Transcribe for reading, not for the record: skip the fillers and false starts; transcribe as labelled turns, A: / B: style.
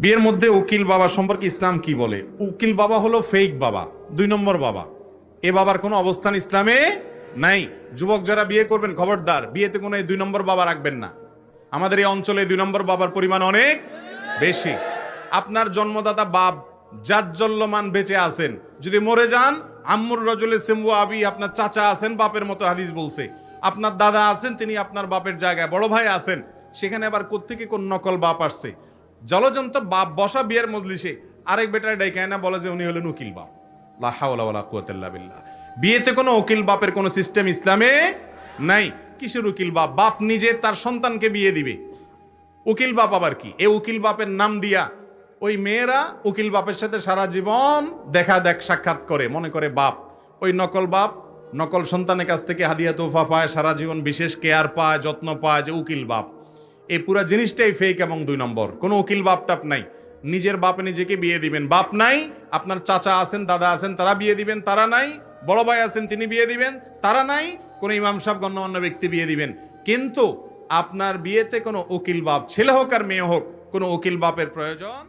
A: বিয়ের মধ্যে উকিল বাবা সম্পর্কে ইসলাম কি বলে? উকিল বাবা হলো ফেক বাবা, 2 নম্বর বাবা। এ বাবার কোনো অবস্থান ইসলামে নাই। যুবক যারা বিয়ে করবেন, খবরদার, বিয়েতে কোনো এই 2 নম্বর বাবা রাখবেন না। আমাদের এই অঞ্চলে 2 নম্বর বাবার পরিমাণ অনেক বেশি। আপনার জন্মদাতা বাপ জাজ্জল্যমান বেঁচে আছেন, যদি মরে যান, আম্মুর রজুলে সেমু আবি, আপনার চাচা আছেন বাপের মতো, হাদিস বলছে। আপনার দাদা আছেন, তিনি আপনার বাপের জায়গায়, বড় ভাই আছেন, সেখানে আবার কোত্থেকে কোন নকল বাপ আসছে? জলজন্ত বাপ বসা বিয়ের মজলিসে আরেক বেটার ডাইকায় না বলে যে উনি হলেন উকিল বাপ। লা হাওলা ওয়ালা কুওয়াতা ইল্লা বিল্লাহ। বিয়েতে কোনো উকিল বাপের কোনো সিস্টেম ইসলামে নাই। কিসের উকিল বাপ? বাপ নিজে তার সন্তানকে বিয়ে দিবে, উকিল বাপ আবার কি? এ উকিল বাপের নাম দিয়া ওই মেয়েরা উকিল বাপের সাথে সারা জীবন দেখা সাক্ষাৎ করে, মনে করে বাপ। ওই নকল বাপ নকল সন্তানের কাছ থেকে হাদিয়া তোফা পায়, সারা জীবন বিশেষ কেয়ার পায়, যত্ন পায়, যে উকিল বাপ। এই পুরা জিনিসটাই ফেক এবং 2 নম্বর। কোনো উকিল বাপ টাপ নাই। নিজের বাপে নিজেকে বিয়ে দিবেন। বাপ নাই, আপনার চাচা আছেন, দাদা আছেন, তারা বিয়ে দিবেন, তারা নাই। বড় ভাই আছেন, তিনি বিয়ে দিবেন, তারা নাই। কোনো ইমাম সাহেব গণ্যমান্য ব্যক্তি বিয়ে দিবেন। কিন্তু আপনার বিয়েতে কোনো উকিল বাপ, ছেলে হোক আর মেয়ে হোক, কোনো উকিল বাপের প্রয়োজন